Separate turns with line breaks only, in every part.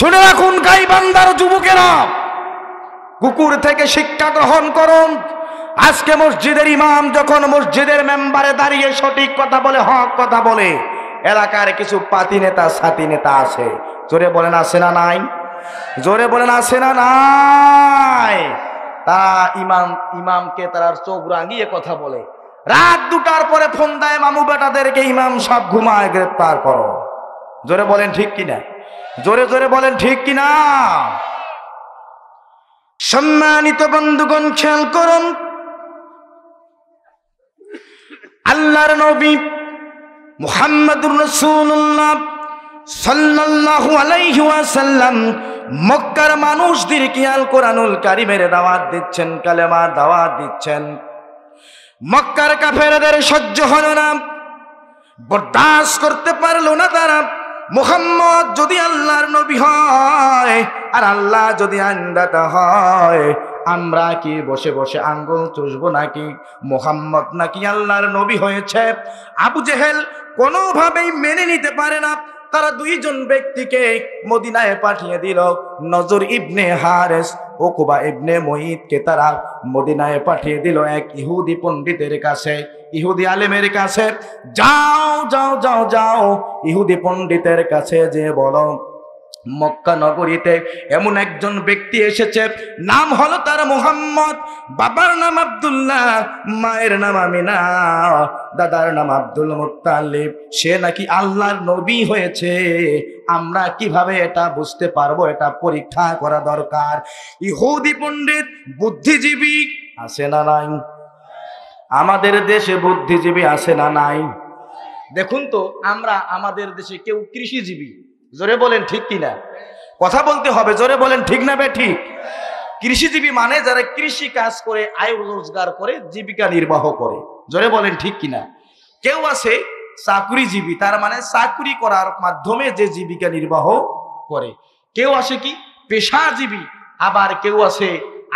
শুনে রাখুন গাইবান্ধার যুবকেরা, কুকুর থেকে শিক্ষা গ্রহণ করুন। আজকে মসজিদের ইমাম যখন মসজিদের মেম্বারে দাঁড়িয়ে সঠিক কথা বলে, হক কথা বলে, এলাকার কিছু পাতি নেতা সাথী নেতা আছে, জোরে বলেন আছে না নাই? জোরে বলেন আছে না নাই? তারা ইমামকে তারা চোখ রাঙিয়ে কথা বলে। রাত 2টার পরে ফোন দেয় মামু বেটাদেরকে, ইমাম সব ঘুমায়, গ্রেপ্তার করো। জোরে বলেন ঠিক কিনা? জোরে জোরে বলেন ঠিক কিনা? সম্মানিত বন্ধুগণ, খেয়াল করুন, আল্লাহর নবী মুহাম্মদুর রাসূলুল্লাহ সাল্লাল্লাহু আলাইহি ওয়াসাল্লাম মক্কার মানুষদেরকে আল কোরআনুল কারীমের দাওয়াত দিচ্ছেন, কালেমার দাওয়াত দিচ্ছেন। মক্কার কাফেরদের সহ্য হলো না, বরদাস্ত করতে পারলো না তারা। মুহাম্মদ যদি আল্লাহর নবী হয় আর আল্লাহ যদি আইনদাতা হয়, আমরা কি বসে বসে আঙ্গুল চুষবো নাকি? মুহাম্মদ নাকি আল্লাহর নবী হয়েছে। আবু জেহেল কোনোভাবেই মেনে নিতে পারে না। তারা দুইজন ব্যক্তিকে মদিনায় পাঠিয়ে দিল। নজর ইবনে হারেস, উকবা ইবনে মুঈতকে তারা মদিনায় পাঠিয়ে দিল এক ইহুদি পণ্ডিতের কাছে, ইহুদি আলেমের কাছে। যাও যাও যাও যাও, ইহুদি পণ্ডিতের কাছে যে বলো, মক্কা নগরীতে এমন একজন ব্যক্তি এসেছে, নাম হলো তার মুহাম্মদ, বাবার নাম আব্দুল্লাহ, মায়ের নাম আমিনা, দাদার নাম আব্দুল মুত্তালিব, সে নাকি আল্লাহর নবী হয়েছে। আমরা কিভাবে এটা বুঝতে পারবো? এটা পরীক্ষা করা দরকার। ইহুদি পণ্ডিত বুদ্ধিজীবী আছে না নাই? আমাদের দেশে বুদ্ধিজীবী আছে না নাই? দেখুন তো, আমরা আমাদের দেশে কেউ কৃষিজীবী, জোরে বলেন ঠিক কিনা? কথা বলতে হবে, জোরে বলেন ঠিক না বে ঠিক? কৃষিজীবী মানে যারা কৃষি কাজ করে, আয় রোজগার করে, জীবিকা নির্বাহ করে, জোরে বলেন ঠিক কিনা? কেউ আছে চাকুরিজীবী, তার মানে চাকুরি করার মাধ্যমে যে জীবিকা নির্বাহ করে। কেউ আছে কি পেশাজীবী, আবার কেউ আছে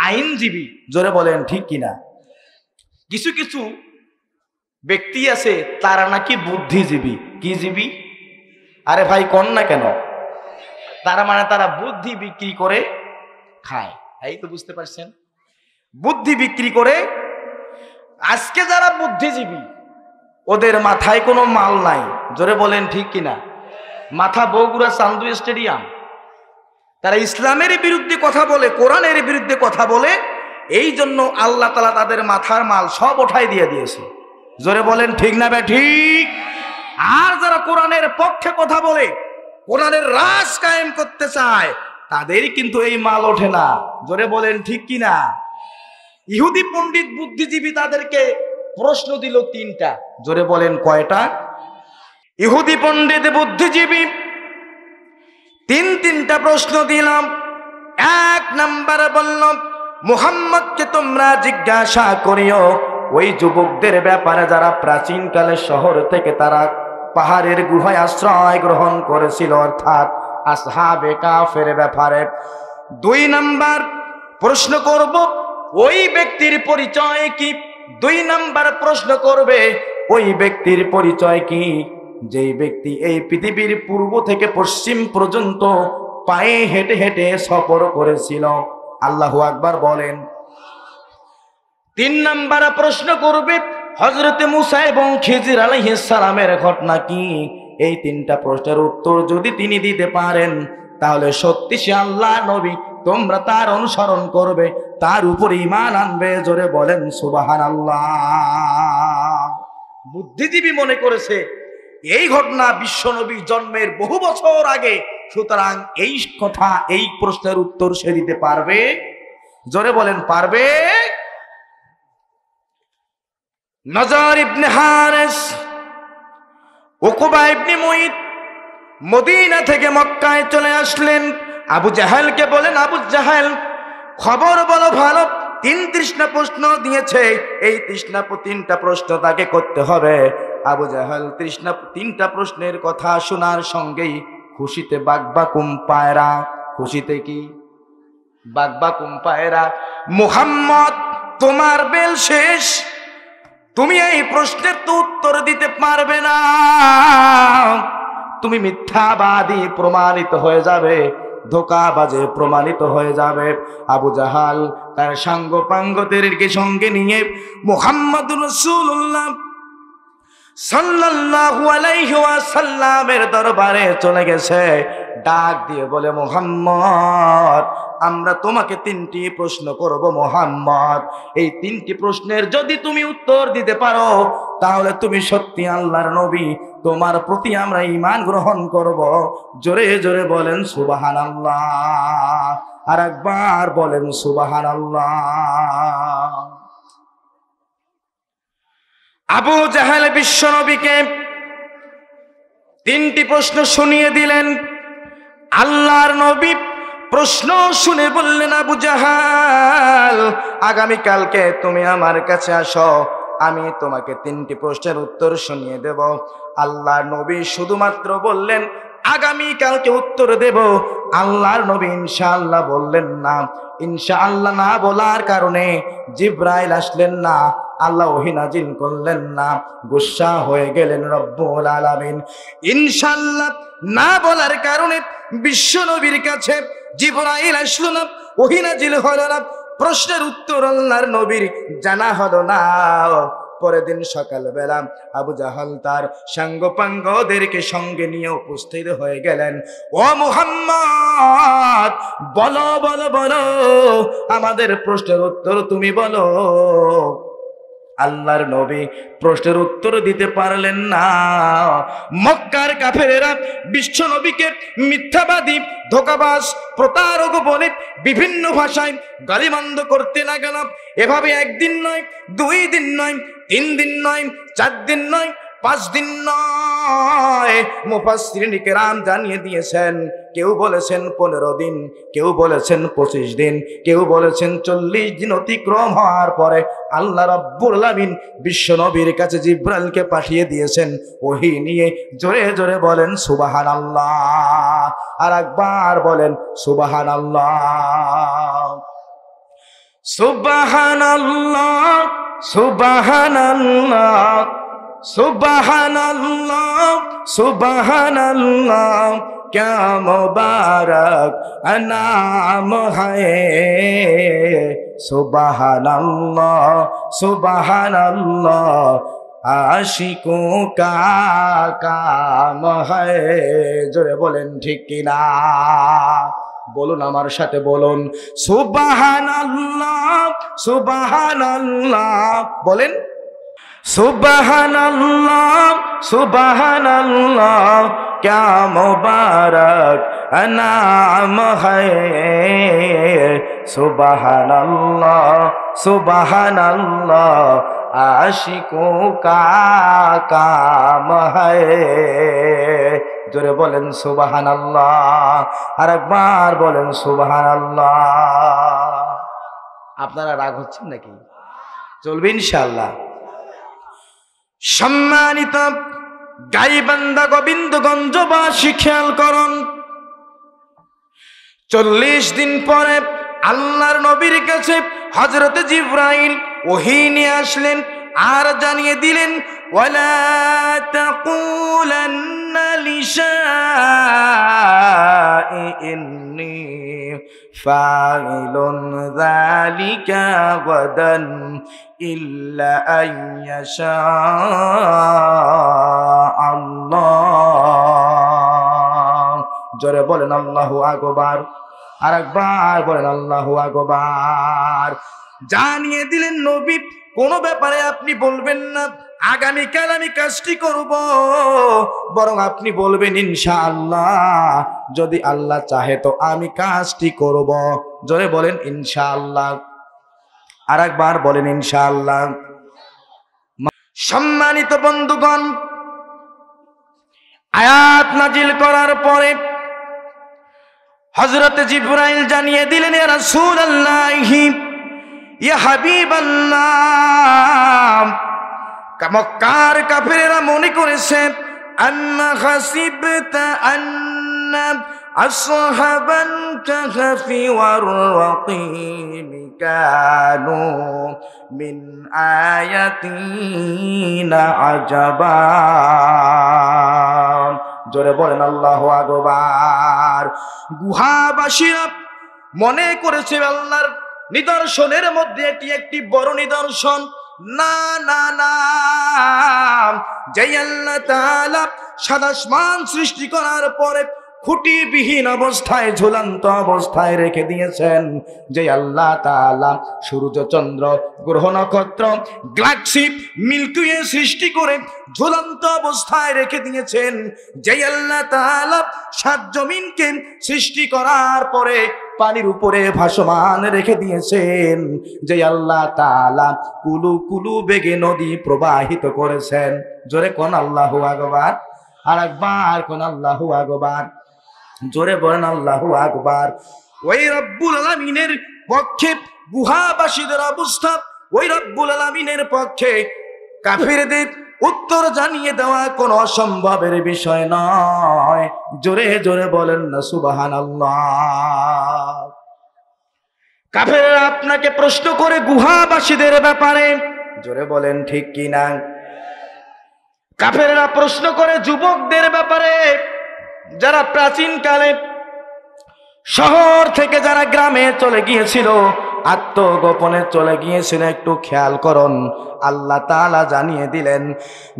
আইনজীবী, জোরে বলেন ঠিক কিনা? কিছু কিছু ব্যক্তি আছে তারা নাকি বুদ্ধিজীবী। কি জীবী? আরে ভাই কোন না কেন? তারা মানে তারা বুদ্ধি বিক্রি করে খায়। এই তো বুঝতে পারছেন, বুদ্ধি বিক্রি করে। আজকে যারা বুদ্ধিজীবী, ওদের মাথায় কোনো মাল নাই, জোরে বলেন ঠিক কিনা? মাথা বগুড়া চান্দু স্টেডিয়াম। তারা ইসলামের বিরুদ্ধে কথা বলে, কোরআনের বিরুদ্ধে কথা বলে, এই জন্য আল্লাহ তাআলা তাদের মাথার মাল সব ওঠাই দিয়ে দিয়েছে। জোরে বলেন ঠিক না বে ঠিক? আর যারা কোরআনের পক্ষে কথা বলে, কোরআনের রাজ কায়েম করতে চায়, তাদের কিন্তু এই মাল ওঠে না। জোরে বলেন ঠিক কিনা? ইহুদি পণ্ডিত বুদ্ধিজীবী তাদেরকে প্রশ্ন দিল 3টা। জোরে বলেন কয়টা? ইহুদি পণ্ডিত বুদ্ধিজীবী 3টা প্রশ্ন দিলাম। 1 নম্বরে বলল, মুহাম্মদকে তোমরা জিজ্ঞাসা করিও ওই যুবকদের ব্যাপারে যারা প্রাচীনকালে শহর থেকে তারা পাহাড়ের গুহায় আশ্রয় গ্রহণ করেছিল, অর্থাৎ আসহাবে কাফের ব্যাপারে। 2 নম্বর প্রশ্ন করব, ওই ব্যক্তির পরিচয় কি? 2 নম্বর প্রশ্ন করবে, ওই ব্যক্তির পরিচয় কি যেই ব্যক্তি এই পৃথিবীর পূর্ব থেকে পশ্চিম পর্যন্ত পায়ে হেঁটে হেঁটে সফর করেছিল। আল্লাহু আকবার বলেন। 3 নম্বর প্রশ্ন করবে, হযরত মুসা এবং খিজির আলাইহিস সালামের ঘটনা কি? এই 3টা প্রশ্নের উত্তর যদি তিনি দিতে পারেন, তাহলে সত্যি সে আল্লাহর নবী, তোমরা তার অনুসরণ করবে, তার উপর ঈমান আনবে। জোরে বলেন সুবহানাল্লাহ। বুদ্ধিজীবী মনে করেছে এই ঘটনা বিশ্বনবী জন্মের বহু বছর আগে, সুতরাং এই কথা, এই প্রশ্নের উত্তর সে দিতে পারবে। জোরে বলেন পারবে। নজর ইবনে হারেস, উকবা ইবনে মুঈত মদিনা থেকে মক্কায় চলে আসলেন। আবু জাহেলকে বলেন, আবু জাহেল খবর বলো ভালো, 3 প্রশ্ন দিয়েছে, এই 3টা প্রশ্ন তাকে করতে হবে। আবু জাহেল 3টা প্রশ্নের কথা শোনার সঙ্গেই খুশিতে বাকবাকুম পায়রা। খুশিতে কি? বাকবাকুম পায়রা। মুহাম্মদ তোমার বেল শেষ, তুমি এই প্রশ্নের তো উত্তর দিতে পারবে না, তুমি মিথ্যাবাদী প্রমাণিত হয়ে যাবে। ধোঁকাবাজে প্রমাণিত হয়ে যাবে। আবু জাহাল তার সাঙ্গপাঙ্গদেরকে সঙ্গে নিয়ে মুহাম্মদুর রাসূলুল্লাহ সাল্লাল্লাহু আলাইহি ওয়াসাল্লামের দরবারে চলে গেছে। ডাক দিয়ে বলে, মুহাম্মদ, আমরা তোমাকে 3টি প্রশ্ন করব মুহাম্মদ। এই 3টি প্রশ্নের যদি তুমি উত্তর দিতে পারো তাহলে তুমি সত্যি আল্লাহর নবী, তোমার প্রতি আমরা ঈমান গ্রহণ করব। জোরে জোরে বলেন সুবহানাল্লাহ। আর একবার বলেন সুবহানাল্লাহ। আবু জাহেল বিশ্বনবীকে 3টি প্রশ্ন শুনিয়ে দিলেন। আল্লাহর নবী প্রশ্ন শুনে বললেন, আবু জাহাল, আগামীকালকে তুমি আমার কাছে আসো, আমি তোমাকে 3টি প্রশ্নের উত্তর শুনিয়ে দেব। আল্লাহর নবী শুধুমাত্র বললেন আগামীকালকে উত্তর দেব। আল্লাহর নবী ইনশাআল্লাহ বললেন না। ইনশাআল্লাহ না বলার কারণে জিবরাইল আসলেন না, আল্লাহ ওহী নাজিল করলেন না, গুসা হয়ে গেলেন রব্বুল আলামিন। ইনশাআল্লাহ না বলার কারণে বিশ্ব নবীর কাছে জিবরাইল আসলো না, ওহী নাজিল হলো না, প্রশ্নের উত্তর আল্লাহর নবীর জানা হলো না। পরের দিন সকালবেলা আবু জাহাল তার সাঙ্গপাঙ্গদেরকে সঙ্গে নিয়ে উপস্থিত হয়ে গেলেন। ও মুহাম্মদ, বলো বলো বলো, আমাদের প্রশ্নের উত্তর তুমি বলো। আল্লাহর নবী প্রশ্নের উত্তর দিতে পারলেন না। মক্কার কাফেরেরা বিশ্ব নবীকে মিথ্যাবাদী, ধোঁকাবাজ, প্রতারক বলে বিভিন্ন ভাষায় গালিমন্দ করতে লাগল। এভাবে 1 দিন নয়, 2 দিন নয়, 3 দিন নয়, 4 দিন নয়, 5 দিন নয়। মুফাসসিরিন কিরাম জানিয়ে দিয়েছেন, কেউ বলেছেন 15 দিন, কেউ বলেছেন 25 দিন, কেউ বলেছেন 40 দিন অতিক্রম হওয়ার পরে আল্লাহ রাব্বুল আলামিন বিশ্ব নবীর কাছে জিবরাইলকে পাঠিয়ে দিয়েছেন ওহী নিয়ে। জোরে জোরে বলেন সুবহানাল্লাহ। আর একবার বলেন সুবহানাল্লাহ। সুবহানাল্লাহ, সুবহানাল্লাহ, সুবহানাল্লাহ, সুবহানাল্লাহ, क्या मुबारक नाम है। सुबहानल्लाह, सुबहानल्लाह, आशिकों का काम है। जोरे बोलें ठीक की ना, বলুন আমার সাথে বলুন সুবহানাল্লাহ, সুবহানাল্লাহ। বলেন সুবহানাল্লাহ, সুবহানাল্লাহ, क्या मुबारक नाम है। सुबहानल्लाह, सुबहानल्लाह, आशिकों का काम है। জোরে বলেন সুবহানাল্লাহ। আর একবার বলেন সুবহানাল্লাহ। আপনারা রাগ হচ্ছেন নাকি? চলবে ইনশাআল্লাহ। সম্মানিত গাইবান্ধা গোবিন্দগঞ্জবাসী, খেয়াল করুন, 40 দিন পরে আল্লাহর নবীর কাছে হযরত জিবরাইল ওহী নিয়ে আসলেন আর জানিয়ে দিলেন, ওয়ালা তাকুলান্না লিশাইইন্নী ফাইলুন যালিকা গাদান ইল্লা আইয়াশা আল্লাহ। জোরে বলেন আল্লাহু আকবার। আর একবার বলেন আল্লাহু আকবার। জানিয়ে দিলেন নবী, কোন ব্যাপারে আপনি বলবেন না আগামীকাল আমি কাজটি করব, বরং আপনি বলবেন ইনশাআল্লাহ, যদি আল্লাহ চাহে তো আমি কাজটি করব। জোরে বলেন ইনশাআল্লাহ। আর একবার বলেন ইনশাআল্লাহ। সম্মানিত বন্ধুগণ, আয়াত নাজিল করার পরে হযরত জিবরাইল জানিয়ে দিলেন, ইয়া রাসূলুল্লাহ, ইয়া হাবিবাল্লাহ, মক্কার কাফেরেরা মনে করেছে আন্না হাসিবতা আন্না আসহাবান কাহফি ওয়ার রাকিম কানু মিন আয়াতিনা আজাবা। জোরে বলেন আল্লাহু আকবার। গুহাবাসীরা মনে করেছে আল্লাহর নিদর্শনের মধ্যে এটি একটি বড় নিদর্শন। না না না, যেই আল্লাহ তাআলা সাদা আসমান সৃষ্টি করার পরে খুঁটিবিহীন অবস্থায় ঝুলন্ত অবস্থায় রেখে দিয়েছেন, যে আল্লাহ তাআলা সূর্য চন্দ্র গ্রহ নক্ষত্র গ্যালাক্সি মিল্কি ওয়ে সৃষ্টি করে ঝুলন্ত অবস্থায় রেখে দিয়েছেন, যে আল্লাহ তাআলা সাত জমিনকে সৃষ্টি করার পরে পানির উপরে ভাসমান রেখে দিয়েছেন, যে আল্লাহ তাআলা কুলু কুলু বেগে নদী প্রবাহিত করেছেন। জোরে কোন আল্লাহু আকবার, আর একবার কোন আল্লাহু আকবার, জোরে বলেন আল্লাহু আকবার। ওই রব্বুল আলামিনের পক্ষে গুহাবাসীদের অবস্থা, ওই রব্বুল আলামিনের পক্ষে কাফিরদের উত্তর জানিয়ে দেওয়া কোনো অসম্ভবের বিষয় নয়। জোরে জোরে বলেন না সুবহানাল্লাহ। কাফেররা আপনাকে প্রশ্ন করে গুহাবাসীদের ব্যাপারে, জোরে বলেন ঠিক কিনা? কাফেররা প্রশ্ন করে যুবকদের ব্যাপারে, যারা প্রাচীন কালে শহর থেকে যারা গ্রামে চলে গিয়েছিল, আত্মগোপনে চলে গিয়েছিল। একটু খেয়াল করুন, আল্লাহ তাআলা জানিয়ে দিলেন,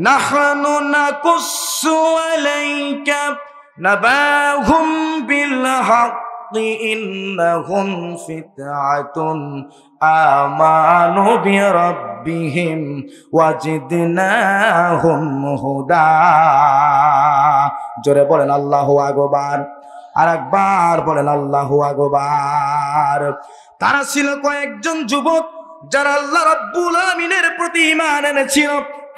নাহনু নাকুসু আলাইকা নাবাহুম বিল হাক্কি ইন্নাহুম ফিতআতুন আমানু বিরাব্বিহিম ওয়াজিদনাহুম হুদা। জোরে বলেন আল্লাহু আকবার, আর একবার বলেন আল্লাহু আকবার। তারা ছিল কয়েকজন যুবক যারা আল্লাহ রাব্বুল আলামিনের প্রতি ঈমান এনেছিল।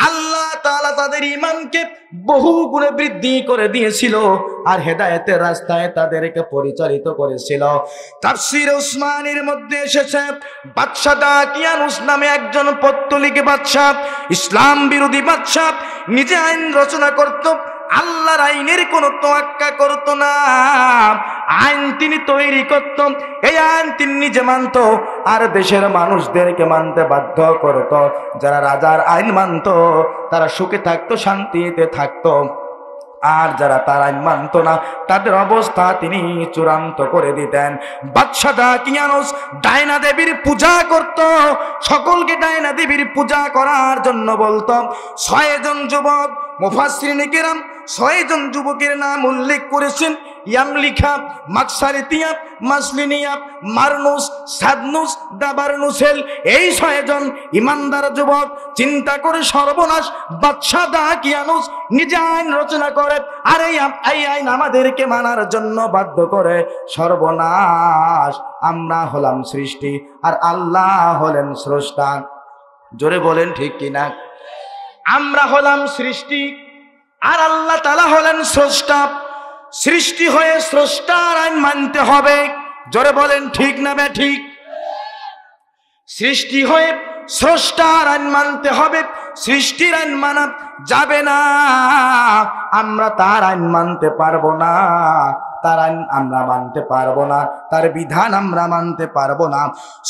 আল্লাহ তাআলা তাদের ঈমানকে বহু গুণে বৃদ্ধি করে দিয়েছিল আর হেদায়েতের রাস্তায় তাদেরকে পরিচালিত করেছিল। তাফসীর উসমানীর মধ্যে এসেছে, বাদশা দাকিয়ানুস নামে একজন পত্তলিক বাদশা, ইসলাম বিরোধী বাদশা, নিজে আইন রচনা করত, আল্লাহর আইনের কোনো তোয়াক্কা করত না। আইন তিনি তৈরি করত, এই আইন তিনি নিজে মানত আর দেশের মানুষদেরকে মানতে বাধ্য করত। যারা রাজার আইন মানত তারা সুখে থাকতো, শান্তিতে থাকতো, আর যারা তার আইন মানত না তাদের অবস্থা তিনি চূড়ান্ত করে দিতেন। বাদশা দাকিয়ানুস ডায়না দেবীর পূজা করত, সকলকে ডায়না দেবীর পূজা করার জন্য বলতো। 6 জন যুবক মুফাসসিরিনে কেরাম 6 জন যুবকের নাম উল্লেখ করেছেন, ইয়ামলিখা, মাকসারিতিয়া, মাসলিনিয়া, মারনুস, সাদনুস, দাবারনুসেল। এই 6 জন ইমানদার যুবক চিন্তা করে সর্বনাশ, বাদশা দাকিয়ানুস নিজে আইন রচনা করে আর এই আইন আমাদেরকে মানার জন্য বাধ্য করে। সর্বনাশ, আমরা হলাম সৃষ্টি আর আল্লাহ হলেন স্রষ্টা। জোরে বলেন ঠিক কিনা? আমরা হলাম সৃষ্টি আর আল্লাহ তাআলা হলেন স্রষ্টা। সৃষ্টি হয়ে স্রষ্টার আইন মানতে হবে। জোরে বলেন ঠিক না ঠিক? সৃষ্টি হয়ে স্রষ্টার আইন মানতে হবে, সৃষ্টির আইন মানা যাবে না। আমরা তার আইন মানতে পারবো না, তার আইন আমরা মানতে পারবো না, তার বিধান আমরা মানতে পারবো না।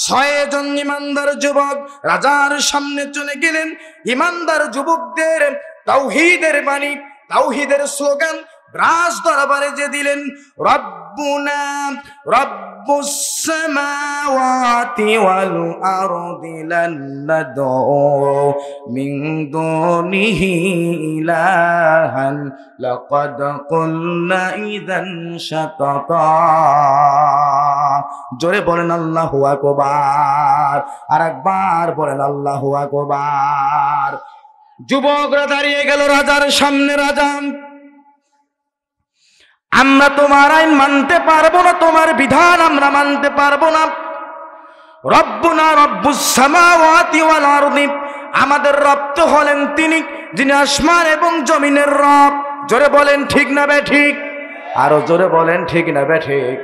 6 জন ইমানদার যুবক রাজার সামনে চলে গেলেন। ইমানদার যুবকদের তাওহীদের বাণী, তাওহীদের স্লোগান রাজ দরবারে যে দিলেন, রব্বুনা রব্বুস সামাওয়াতি ওয়াল আরদি লান নাদউ মিন দুনিহি ইলাহান লাকাদ কুলনা ইযান শাতাতা। জোরে বলেন আল্লাহু আকবার, আর একবার বলেন আল্লাহু আকবার। যুবকরা দাঁড়িয়ে গেল রাজার সামনে। রাজা, আমরা তোমার আইন মানতে পারবো না, তোমার বিধান আমরা মানতে পারবো না। রব্বুনা রব্বুস সামাওয়াতি ওয়াল আরদি, আমাদের রব তো হলেন তিনি যিনি আসমান এবং জমিনের রব। জোরে বলেন ঠিক না ঠিক? আরো জোরে বলেন ঠিক না ঠিক?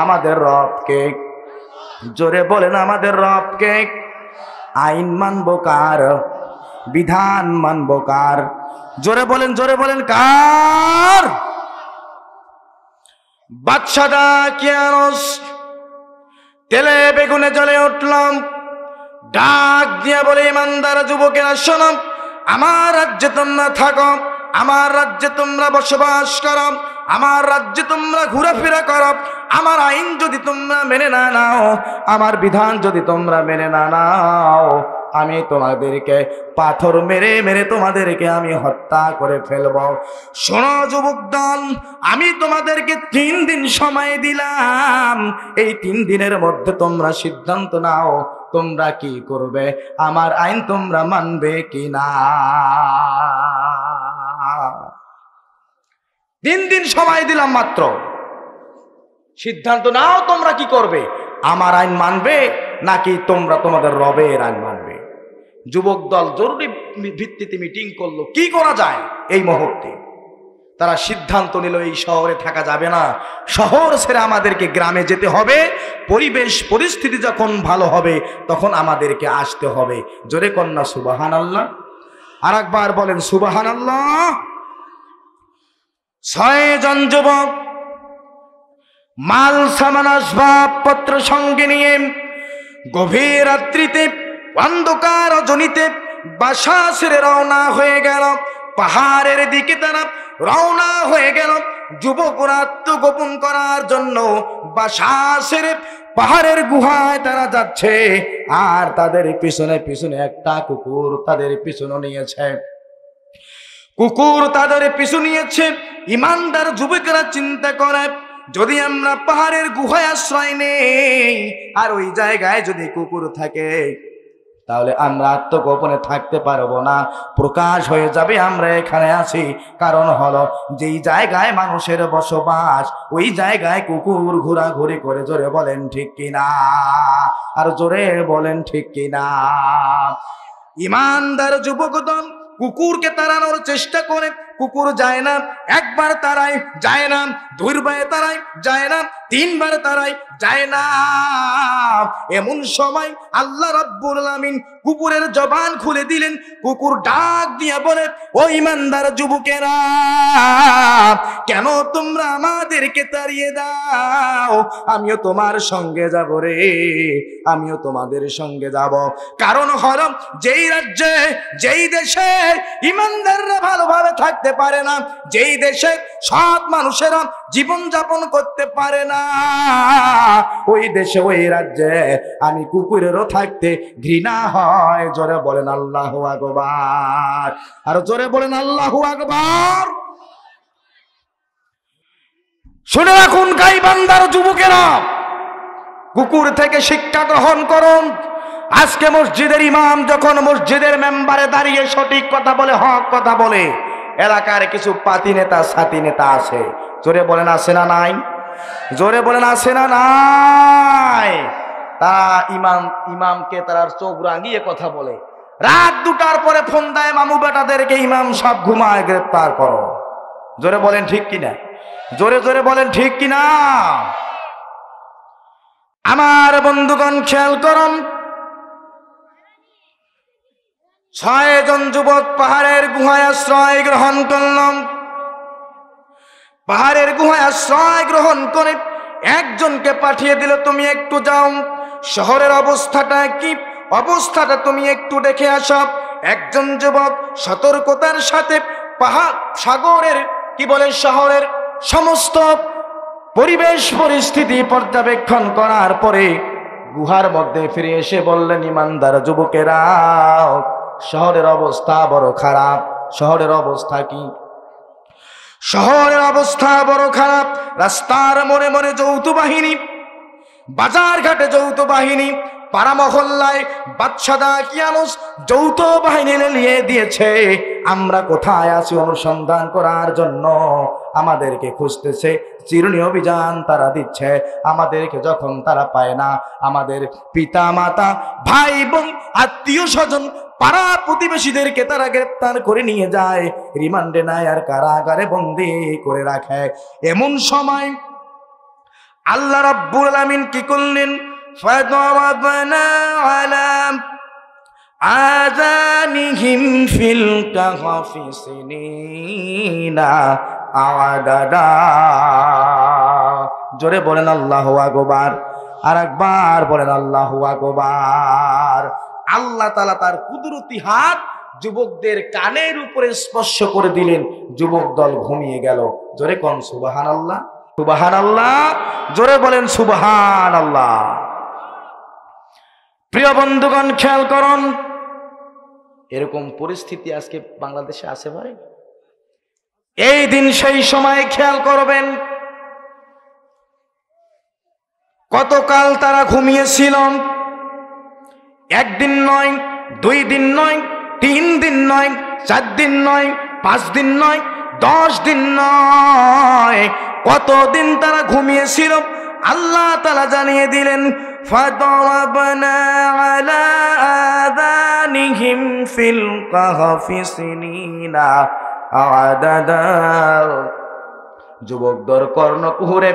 আমাদের রব কে? জোরে বলেন আমাদের রব কে? আইন মানবো কার? বিধান মানবো কার? জোরে বলেন কার? বাদশা দাকিয়ানুস তেলে বেগুনে জ্বলে উঠলাম, ডাক দিয়া বলে, ইমানদার যুবকেরা শোনো, আমার রাজ্যে তোমরা থাকো, আমার রাজ্যে তোমরা বসবাস করো, আমার রাজ্যে তোমরা ঘোরাফেরা করো, আমার আইন যদি তোমরা মেনে না নাও, আমার বিধান যদি তোমরা মেনে না নাও, আমি তোমাদেরকে পাথর মেরে মেরে তোমাদেরকে আমি হত্যা করে ফেলব। শোনো যুবক দল, আমি তোমাদেরকে 3 দিন সময় দিলাম। এই 3 দিনের মধ্যে তোমরা সিদ্ধান্ত নাও তোমরা কি করবে, আমার আইন তোমরা মানবে কি না। 3 দিন সময় দিলাম মাত্র, সিদ্ধান্ত নাও তোমরা কি করবে, আমার আইন মানবে নাকি তোমরা তোমাদের রবের আইন মানবে। যুবক দল জরুরি ভিত্তিতে মিটিং করলো, কি করা যায় এই মুহূর্তে। তারা সিদ্ধান্ত নিল এই শহরে থাকা যাবে না, শহর ছেড়ে আমাদেরকে গ্রামে যেতে হবে। পরিবেশ পরিস্থিতি যখন ভালো হবে তখন আমাদেরকে আসতে হবে। জোরে কন্যা সুবহানাল্লাহ, আর একবার বলেন সুবহানাল্লাহ। 6 জন যুবক মাল সামান আসবাবপত্র সঙ্গে নিয়ে গভীর রাত্রিতে অন্ধকার রজনীতে বাসা ছেড়ে রওনা হয়ে গেল। পাহাড়ের দিকে তারা রওনা হয়ে গেল যুবকরা আত্মগোপন করার জন্য। বাসা ছেড়ে পাহাড়ের গুহায় তারা যাচ্ছে, আর তাদের পিছনে পিছনে একটা কুকুর তাদের পিছনে নিয়েছে। কুকুর তাদের পিছু নিয়েছে। ইমানদার যুবকেরা চিন্তা করে, যদি আমরা পাহাড়ের গুহায় আশ্রয় নেই আর ওই জায়গায় যদি কুকুর থাকে তাহলে আমরা আত্মগোপনে থাকতে পারবো না, প্রকাশ হয়ে যাবে আমরা এখানে আছি। কারণ হলো যেই জায়গায় মানুষের বসবাস ওই জায়গায় কুকুর ঘোরাঘুরি করে। জোরে বলেন ঠিক কিনা, আর জোরে বলেন ঠিক কিনা। ইমানদার যুবকদল কুকুরকে তাড়ানোর চেষ্টা করে, কুকুর যায় না। একবার তাড়ায়, যায় না। 2 বার তাড়ায়, যায় না। 3 বার তাড়ায়, যায় না। এমন সময় আল্লাহ রাব্বুল আলামিন কুকুরের জবান খুলে দিলেন। কুকুর ডাক দিয়ে বলে, ও ইমানদার যুবকেরা, কেন তোমরা আমাদেরকে তাড়িয়ে দাও? আমিও তোমার সঙ্গে যাব রে, আমিও তোমাদের সঙ্গে যাব। কারণ হলো যেই রাজ্যে যেই দেশে ইমানদাররা ভালোভাবে থাকতে পারে না, যেই দেশে সৎ মানুষেরা জীবন যাপন করতে পারে না, ওই দেশে ওই রাজ্যে আমি কুকুরেরও থাকতে ঘৃণা হয়। জোরে বলেন আল্লাহু আকবার, আর জোরে বলেন আল্লাহু আকবার। শুনে রাখুন গাইবান্দার যুবকেরা, কুকুর থেকে শিক্ষা গ্রহণ করুন। আজকে মসজিদের ইমাম যখন মসজিদের মেম্বারে দাঁড়িয়ে সঠিক কথা বলে, হক কথা বলে, এলাকার কিছু পাতি নেতা সাথী নেতা আছে, জোরে বলেন আছে না নাই? জোরে বলেন আছে না নাই? তারা ইমামকে তারা চোখ রাঙিয়ে কথা বলে। রাত 2টার পরে ফোন দেয় মামু বেটাদেরকে, ইমাম সব ঘুমায়, গ্রেপ্তার করো। জোরে বলেন ঠিক কিনা, জোরে জোরে বলেন ঠিক কিনা। আমার বন্ধুগণ খেয়াল করুন, 6 জন যুবক পাহাড়ের গুহায় আশ্রয় গ্রহণ করলাম। পাহাড়ের গুহায় আশ্রয় গ্রহণ করে একজনকে পাঠিয়ে দিল, তুমি একটু যাও, শহরের অবস্থাটা কি অবস্থাটা তুমি একটু দেখে আসো। একজন যুবক সতর্কতার সাথে পাহাড় সাগরের কি বলে শহরের সমস্ত পরিবেশ পরিস্থিতি পর্যবেক্ষণ করার পরে গুহার মধ্যে ফিরে এসে বললেন, ইমানদার যুবকেরা, শহরের অবস্থা বড় খারাপ। শহরের অবস্থা কি? শহরের অবস্থা বড় খারাপ। রাস্তার মোড়ে মোড়ে যৌথ বাহিনী, বাজার ঘাটে যৌথ বাহিনী, পাড়া মহল্লায় বাদশাদা কিয়ানুস যৌথ বাহিনী নিয়ে দিয়েছে। আমরা কোথায় আছি অনুসন্ধান করার জন্য আমাদেরকে খুঁজতেছে, চিরুনি অভিযান তারা দিচ্ছে। আমাদেরকে যখন তারা পায় না, আমাদের পিতা মাতা ভাই বোন আত্মীয় স্বজন পাড়া প্রতিবেশীদেরকে তারা গ্রেপ্তার করে নিয়ে যায়, রিমান্ডে নেয় আর কারাগারে বন্দী করে রাখে। এমন সময় আল্লাহ রাব্বুল আলামিন কি করলেন? ফাদারাবনা আলা আযানিহিম ফিল কাহফি সিনিনা আদাদা। জোরে বলেন আল্লাহু আকবার, আর একবার বলেন আল্লাহু আকবার। আল্লাহ তাআলা তার কুদরতি হাত যুবকদের কানের উপরে স্পর্শ করে দিলেন, যুবক দল ঘুমিয়ে গেল। জোরে কোন সুবহানাল্লাহ, সুবহানাল্লাহ, জোরে বলেন সুবহানাল্লাহ। প্রিয় বন্ধুগণ, খেয়াল করুন, এরকম পরিস্থিতি আজকে বাংলাদেশে আছে ভাই। এই দিন সেই সময় খেয়াল করবেন, কতকাল তারা ঘুমিয়েছিল। একদিন নয়, 2 দিন নয়, 3 দিন নয়, 4 দিন নয়, 5 দিন নয়, 10 দিন নয়, কতদিন তারা ঘুমিয়েছিল আল্লাহ তাআলা জানিয়ে দিলেন, ফাদারাবনা আলা আযানিহিম ফিল কাহফি সিনিনা আদাদা। যুবকদের কর্ণকুহরে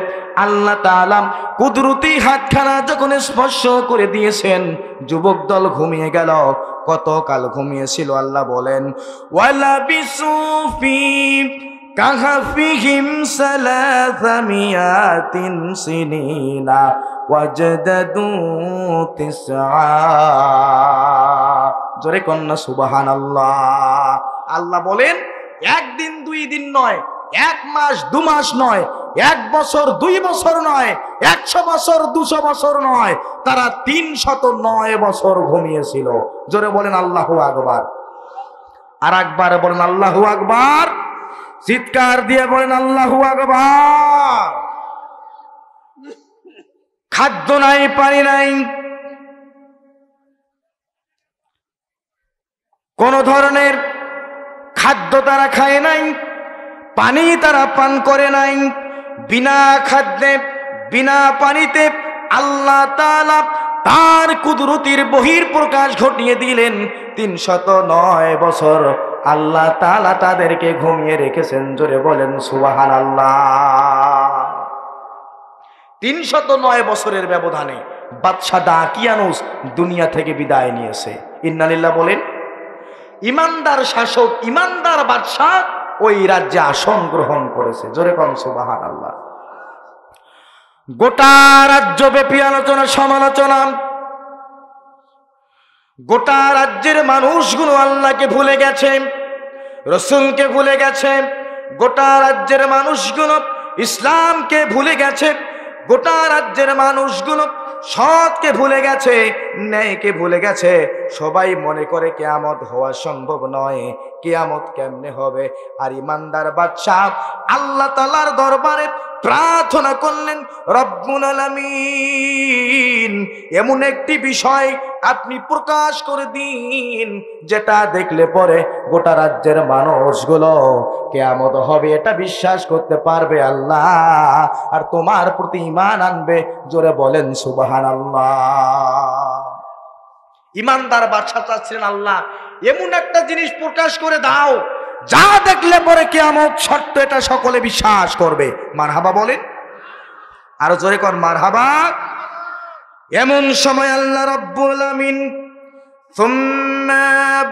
আল্লাহ তাআলা কুদরতি হাতখানা যখন স্পর্শ করে দিয়েছেন, যুবক দল ঘুমিয়ে গেল। কতকাল ঘুমিয়েছিল আল্লাহ বলেন, ওয়ালা বিসুফি কাহফিহিম সালাসামিয়াতিন সিনিনা ওয়াজদাদু তিসআ। জোরে কন্না সুবহানাল্লাহ। আল্লাহ বলেন, একদিন 2 দিন নয়, 1 মাস 2 মাস নয়, 1 বছর 2 বছর নয়, 100 বছর 200 বছর নয়, তারা 309 বছর ঘুমিয়েছিল। জোরে বলেন আল্লাহু আকবার। আর একবার বলেন আল্লাহু আকবার, চিৎকার দিয়ে বলেন আল্লাহু আকবার। খাদ্য নাই, পানি নাই, কোন ধরনের খাদ্য তারা খায় নাই, পানি তারা পান করে নাই। বিনা খাদ্যে বিনা পানিতে আল্লাহ তাআলা তার কুদরতির বহির প্রকাশ ঘটিয়ে দিলেন। 309 বছর আল্লাহ তাআলা তাদেরকে ঘুমিয়ে রেখেছেন। জোরে বলেন সুবহানাল্লাহ। 309 বছরের ব্যবধানে বাদশা দাকিয়ানুস দুনিয়া থেকে বিদায় নিয়েছে। ইন্নালিল্লাহ বলেন। ইমানদার শাসক, ইমানদার বাদশা ওই রাজ্যে আসন গ্রহণ করেছে। জোরে কোন সুবহানাল্লাহ। গোটা রাজ্যব্যাপী আলোচনা সমালোচনা, গোটা রাজ্যের মানুষগুলো আল্লাহকে ভুলে গেছে, রসুলকে ভুলে গেছে। গোটা রাজ্যের মানুষগুলো ইসলামকে ভুলে গেছে। গোটা রাজ্যের মানুষগুলো সৎকে ভুলে গেছে, ন্যায়কে ভুলে গেছে। সবাই মনে করে কিয়ামত হওয়া সম্ভব নয়, কিয়ামত কেমনে হবে। আর ইমানদার বাদশা আল্লাহ তাআলার দরবারে প্রার্থনা করলেন, রব্বুল আলামিন, এমন একটি বিষয় আপনি প্রকাশ করে দিন যেটা দেখলে পরে গোটা রাজ্যের মানুষগুলো কিয়ামত হবে এটা বিশ্বাস করতে পারবে আল্লাহ, আর তোমার প্রতি ঈমান আনবে। জোরে বলেন সুবহানাল্লাহ। ইমানদার বাদশা চাচ্ছিলেন, আল্লাহ এমন একটা জিনিস প্রকাশ করে দাও যা দেখলে পরে কিয়ামত সত্য, এটা সকলে বিশ্বাস করবে। মারহাবা বলেন, আরো জোরে কর মারহাবা। এমন সময় আল্লাহ রাব্বুল আলামিন সুম্মা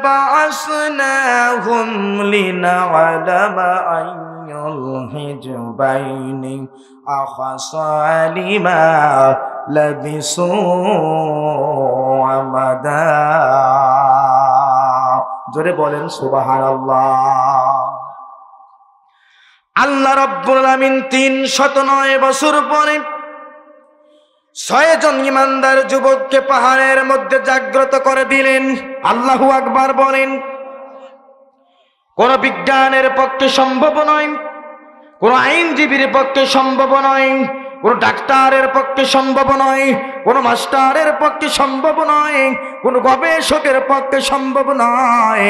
বাআসনাহুম লিনা'লামা আইয়ুল হিজবাইনি আহসা লিমা লাবিসু আমাদা। জোরে বলেন সুবহানাল্লাহ। আল্লাহ রাব্বুল আলামিন 309 বছর পরে 6 জন ইমানদার যুবককে পাহাড়ের মধ্যে জাগ্রত করে দিলেন। আল্লাহু আকবার বলেন। কোন বিজ্ঞানের পক্ষে সম্ভব নয়, কোন আইনজীবীর পক্ষে সম্ভব নয়, কোন ডাক্তারের পক্ষে সম্ভব নয়, কোন মাস্টারের পক্ষে সম্ভব নয়, কোন গবেষকের পক্ষে সম্ভব নয়।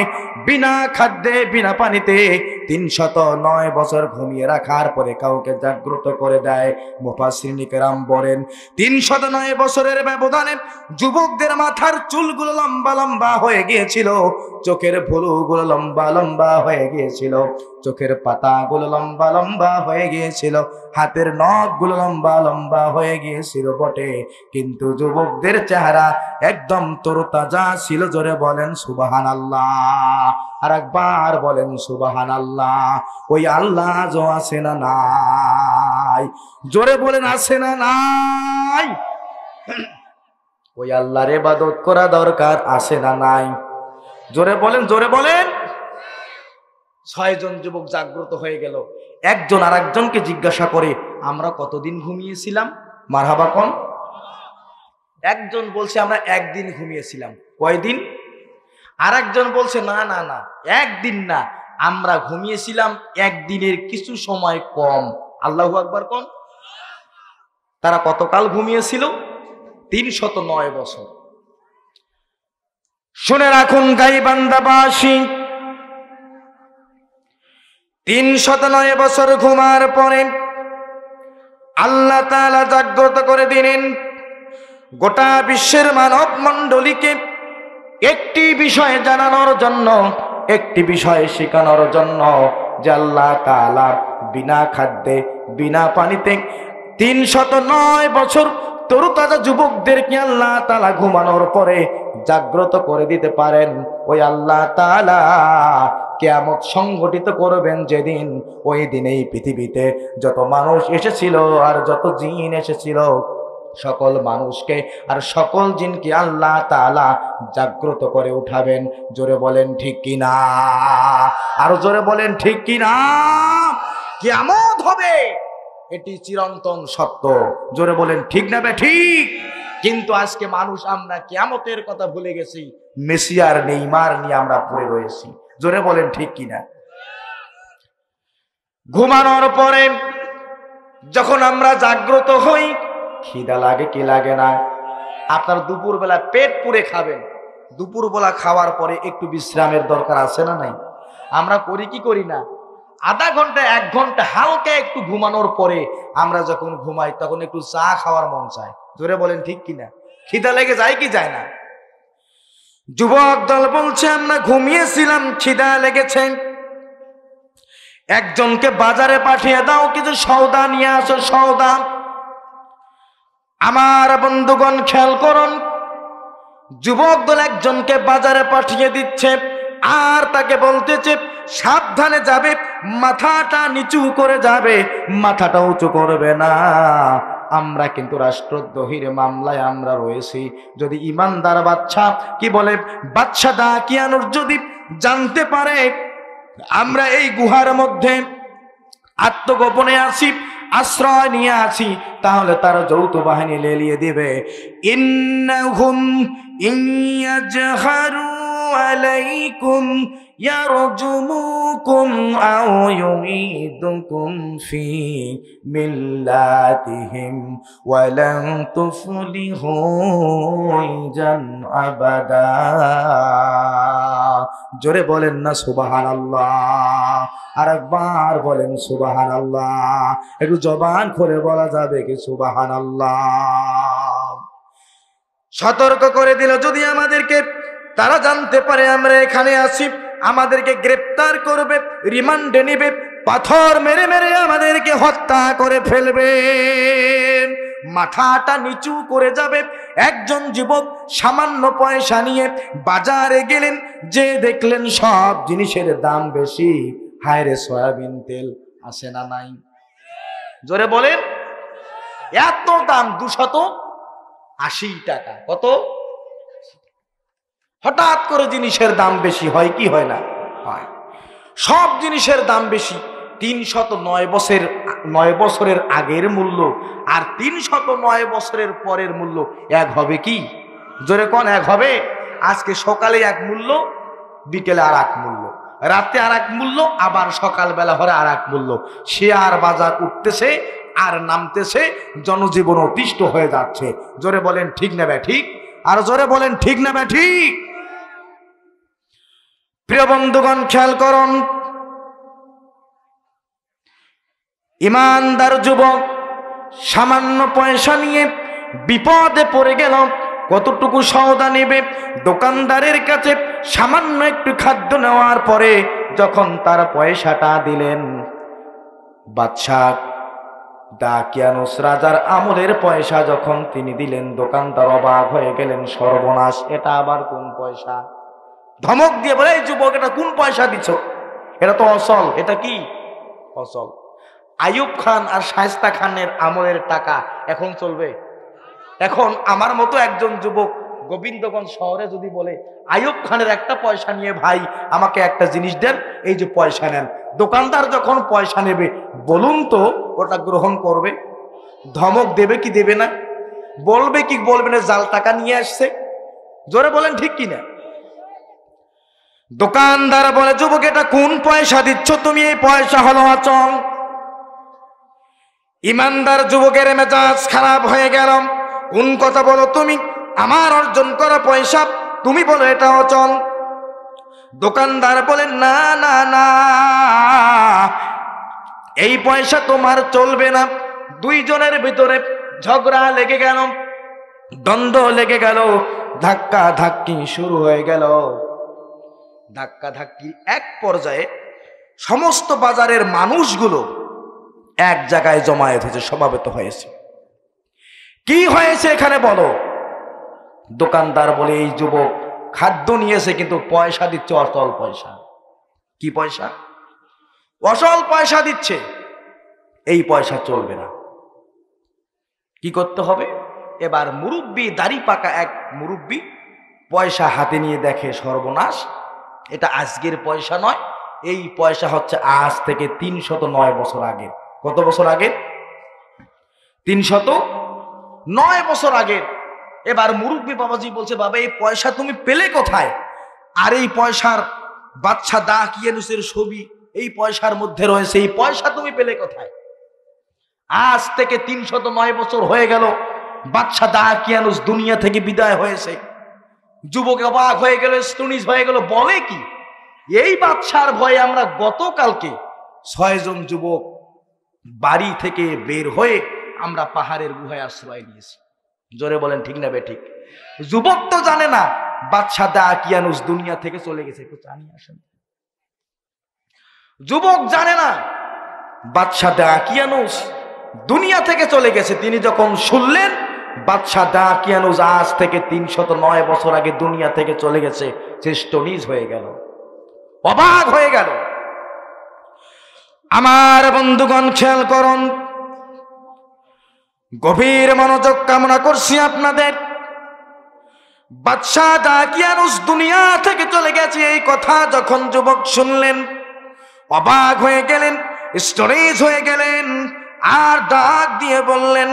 বিনা খাদ্যে বিনা পানিতে 309 বছর ঘুমিয়ে রাখার পরে কাউকে জাগ্রত করে দেয়। মুফাসসিরিন কেরাম বলেন, 309 বছরের ব্যবধানে যুবকদের মাথার চুলগুলো লম্বা লম্বা হয়ে গিয়েছিল, চোখের ভুরুগুলো লম্বা লম্বা হয়ে গিয়েছিল, চোখের পাতাগুলো লম্বা লম্বা হয়ে গিয়েছিল, হাতের নখগুলো লম্বা লম্বা হয়ে গিয়েছিল বটে, কিন্তু যুবকদের চেহারা একদম তরতাজা ছিল। জোরে বলেন সুবহানাল্লাহ। আর একবার বলেন সুবহানাল্লাহ। ওই আল্লাহ আজও আছে না নাই? জোরে বলেন আছে না নাই? ওই আল্লাহর ইবাদত করা দরকার, আছে না নাই? জোরে বলেন, জোরে বলেন। 6 জন যুবক জাগ্রত হয়ে গেল। একজন আর একজনকে জিজ্ঞাসা করে, আমরা কতদিন ঘুমিয়েছিলাম? মারহাবা কোন? একজন বলছে আমরা একদিন ঘুমিয়েছিলাম। কয়দিন? আর একজন বলছে না না না, একদিন না, আমরা ঘুমিয়েছিলাম একদিনের কিছু সময় কম। আল্লাহু আকবার কোন? তারা কতকাল ঘুমিয়েছিল? 309 বছর। শুনে রাখুন গাইবান্ধাবাসী, 309 বছর ঘুমার পরে আল্লাহ তাআলা জাগ্রত করে দিলেন গোটা বিশ্বের মানব মণ্ডলীকে একটি বিষয় জানানোর জন্য, একটি বিষয় শেখানোর জন্য যে আল্লাহ তাআলা বিনা খাদ্যে বিনা পানিতে 309 বছর তরুতাজা যুবকদেরকে আল্লাহ তাআলা ঘুমানোর পরে জাগ্রত করে দিতে পারেন। ওই আল্লাহ তাআলা কিয়ামত সংগঠিত করবেন যেদিন, ওই দিনেই পৃথিবীতে যত মানুষ এসেছিল আর যত জিন এসেছিল সকল মানুষকে আর সকল জিনকে আল্লাহ তাআলা জাগ্রত করে উঠাবেন। জোরে বলেন ঠিক কিনা? আরো জোরে বলেন ঠিক কিনা? কিয়ামত হবে, এটি চিরন্তন সত্য। জোরে বলেন ঠিক না ঠিক? কিন্তু আজকে মানুষ আমরা কিয়ামতের কথা ভুলে গেছি, মেসি আর নেইমার নিয়ে আমরা পড়ে রয়েছি। জোরে বলেন ঠিক কিনা? ঘুমানোর পরে যখন আমরা জাগ্রত হই, খিদা লাগে কি লাগে না? আপনার দুপুরবেলা পেট পুরে খাবেন, দুপুরবেলা খাওয়ার পরে একটু বিশ্রামের দরকার আছে না নাই? আমরা করি কি করি না? আধা ঘন্টা 1 ঘন্টা হালকা একটু ঘুমানোর পরে আমরা যখন ঘুমাই তখন একটু চা খাওয়ার মন চায়। জোরে বলেন ঠিক কিনা? খিদা লেগে যায় কি যায় না? যুবক দল বলছে আমরা ঘুমিয়েছিলাম, খিদা লেগেছে, একজনকে বাজারে পাঠিয়ে দাও, কিছু সওদা নিয়ে আসো, সওদা। আমার বন্ধুগণ খেয়াল করুন, যুবক দল একজনকে বাজারে পাঠিয়ে দিচ্ছে আর তাকে বলতেছে সাবধানে যাবে, মাথাটা নিচু করে যাবে, মাথাটা উঁচু করবে না। আমরা কিন্তু রাষ্ট্রদ্রোহীর মামলায় আমরা রয়েছি। যদি ইমানদার বাদশা কি বলে, বাদশা দাকিয়ানুর যদি জানতে পারে আমরা এই গুহার মধ্যে আত্মগোপনে আছি, আশ্রয় নিয়ে আছি, তাহলে তার যৌথ বাহিনী লেলিয়ে দিবে। ইন্নাহুম ইয়াজহারু আলাইকুম ইয়ারজুমুকুম আও ইউঈদুকুম ফি মিল্লাতিহিম ওয়া লান তুফলিহু ইজান আবাদা। জোরে বলেন না সুবহানাল্লাহ? আরেকবার বলেন সুবহানাল্লাহ। একটু জবান খুলে বলা যাবে কি সুবহানাল্লাহ? সতর্ক করে দিল, যদি আমাদেরকে তারা জানতে পারে আমরা এখানে আছি, আমাদেরকে গ্রেফতার করবে, রিমান্ডে নিবে, পাথর মেরে মেরে আমাদেরকে হত্যা করে ফেলবে। মাথাটা নিচু করে যাবে। একজন যুবক সামান্য পয়সা নিয়ে বাজারে গেলেন, যে দেখলেন সব জিনিসের দাম বেশি। হায় রে, সয়াবিন তেল আছে না নাই? জোরে বলেন, এত দাম 280 টাকা। কত? হঠাৎ করে জিনিসের দাম বেশি হয় কি হয় না? হয়। সব জিনিসের দাম বেশি। 309 বছরের আগের মূল্য আর 309 বছরের পরের মূল্য এক হবে কি? জোরে কোন এক হবে? আজকে সকালে এক মূল্য, বিকেলে আর এক মূল্য, রাতে আর এক মূল্য, আবার সকালবেলা হলে আর এক মূল্য। শেয়ার বাজার উঠতেছে আর নামতেছে, জনজীবন অতিষ্ঠ হয়ে যাচ্ছে। জোরে বলেন ঠিক না ঠিক? আর জোরে বলেন ঠিক না ঠিক? প্রিয় বন্ধুগণ খেয়াল করুন, ইমানদার যুবক সামান্য পয়সা নিয়ে বিপদে পড়ে গেল। কতটুকু সওদা নেবে? দোকানদারের কাছে সামান্য একটু খাদ্য নেওয়ার পরে যখন তার পয়সাটা দিলেন, বাদশা দাকিয়ানুস রাজার আমলের পয়সা যখন তিনি দিলেন, দোকানদার অবাক হয়ে গেলেন, সর্বনাশ, এটা আবার কোন পয়সা? ধমক দিয়ে বলে, এই যুবক, এটা কোন পয়সা দিছ? এটা তো অসল। এটা কি অসল? আইয়ুব খান আর শায়েস্তা খানের আমলের টাকা এখন চলবে? এখন আমার মতো একজন যুবক গোবিন্দগঞ্জ শহরে যদি বলে আইয়ুব খানের একটা পয়সা নিয়ে ভাই আমাকে একটা জিনিস দেন, এই যে পয়সা নেন, দোকানদার যখন পয়সা নেবে বলুন তো ওটা গ্রহণ করবে? ধমক দেবে কি দেবে না? বলবে কি বলবে না জাল টাকা নিয়ে আসছে? জোরে বলেন ঠিক কিনা? দোকানদার বলে যুবক এটা কোন পয়সা দিচ্ছ তুমি? এই পয়সা হলো অচল। ইমানদার যুবকের মেজাজ খারাপ হয়ে গেল। কোন কথা বলো তুমি? আমার অর্জন করা পয়সা, তুমি বলো এটা অচল। দোকানদার বলেন না না না, এই পয়সা তোমার চলবে না। দুইজনের ভিতরে ঝগড়া লেগে গেল, দ্বন্দ্ব লেগে গেল, ধাক্কা ধাক্কি শুরু হয়ে গেল। ধাক্কা ধাক্কি এক পর্যায়ে সমস্ত বাজারের মানুষগুলো এক জায়গায় জমায়েত হয়েছে, সমাবেত হয়েছে। কি হয়েছে এখানে বলো? দোকানদার বলে এই যুবক খাদ্য নিয়েছে কিন্তু পয়সা দিচ্ছে অচল পয়সা। কি পয়সা? অচল পয়সা দিচ্ছে, এই পয়সা চলবে না। কি করতে হবে? এবার মুরব্বী, দাড়ি পাকা এক মুরব্বী পয়সা হাতে নিয়ে দেখে সর্বনাশ, এটা আজকের পয়সা নয়, এই পয়সা হচ্ছে আজ থেকে 309 বছর আগে। কত বছর আগে? 309 বছর আগে। এবার মুরব্বী বাবাজি বলছে বাবা এই পয়সা তুমি পেলে কোথায়? আর এই পয়সার বাদশা দাকিয়ানুসের ছবি এই পয়সার মধ্যে রয়েছে, এই পয়সা তুমি পেলে কোথায়? আজ থেকে 309 বছর হয়ে গেল বাদশা দাকিয়ানুস দুনিয়া থেকে বিদায় হয়েছে। যুবক অবাক হয়ে গেল, স্টনিশ হয়ে গেল, বলে কি এই বাদশার ভয়ে আমরা গতকালকে 6 জন যুবক বাড়ি থেকে বের হয়ে আমরা পাহাড়ের গুহায় আশ্রয় নিয়েছি। জোরে বলেন ঠিক না বে ঠিক? যুবক তো জানে না বাদশা দাকিয়ানুস দুনিয়া থেকে চলে গেছে। একটু জানি আসেন, যুবক জানে না বাদশা দাকিয়ানুস দুনিয়া থেকে চলে গেছে। তিনি যখন শুনলেন বাদশা দাকিয়ানুস আজ থেকে 309 বছর আগে দুনিয়া থেকে চলে গেছে, সে স্টনিশ হয়ে গেল, অবাক হয়ে গেল। আমার বন্ধুগণ খেয়াল করুন, গভীর মনোযোগ কামনা করছি আপনাদের। বাদশা দাকিয়ানুস দুনিয়া থেকে চলে গেছে এই কথা যখন যুবক শুনলেন অবাক হয়ে গেলেন, স্টনিশ হয়ে গেলেন, আর ডাক দিয়ে বললেন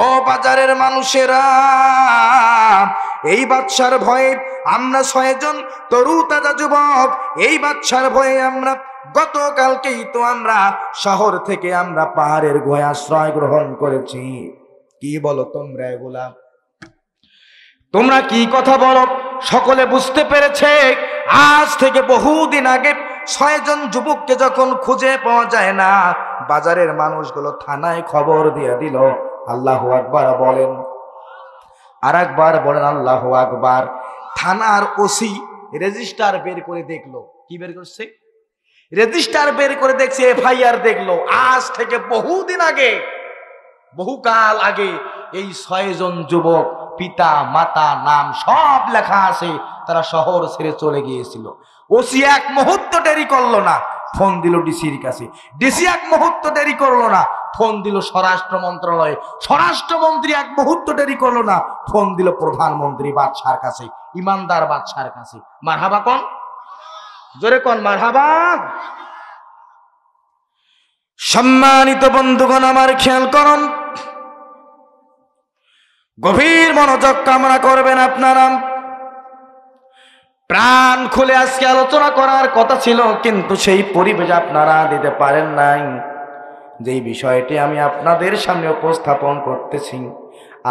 ও বাজারের মানুষেরা, এই বাদশার ভয়ে আমরা 6 জন তরু তাজা যুবক, এই বাদশার ভয়ে আমরা গতকালকেই তো আমরা শহর থেকে আমরা পাহাড়ের গুহায় আশ্রয় গ্রহণ করেছি। কি বলো তোমরা এগুলা? তোমরা কি কথা বলো? সকলে বুঝতে পেরেছে আজ থেকে বহুদিন আগে 6 জন যুবককে যখন খুঁজে পাওয়া যায় না, বাজারের মানুষগুলো থানায় খবর দিয়ে দিল। আল্লাহু আকবার বলেন, আর একবার বলেন আল্লাহু আকবার। থানার ওসি রেজিস্টার বের করে দেখলো। কি বের করছে? রেজিস্টার বের করে দেখছে, এফআইআর দেখলো। আজ থেকে বহুদিন আগে, বহুকাল আগে এই 6 জন যুবক, পিতা মাতা নাম সব লেখা আছে, তারা শহর ছেড়ে চলে গিয়েছিল। ওসি এক মুহূর্ত দেরি করলো না, ফোন দিল ডিসির কাছে। ডিসি এক মুহূর্ত দেরি করলো না, ফোন দিল স্বরাষ্ট্র মন্ত্রণালয়ে। স্বরাষ্ট্রমন্ত্রী এক মুহূর্ত দেরি করলো না, ফোন দিল প্রধানমন্ত্রী বাদশার কাছে, ইমানদার বাদশার কাছে। মারহাবা কোন? জোরে কোন মারহাবা। সম্মানিত বন্ধুগণ আমার খেয়াল করুন, গভীর মনোযোগ কামনা করবেন আপনারা। প্রাণ খুলে আজকে আলোচনা করার কথা ছিল, কিন্তু সেই পরিবেশ আপনারা দিতে পারেন নাই। যেই বিষয়টি আমি আপনাদের সামনে উপস্থাপন করতেছি,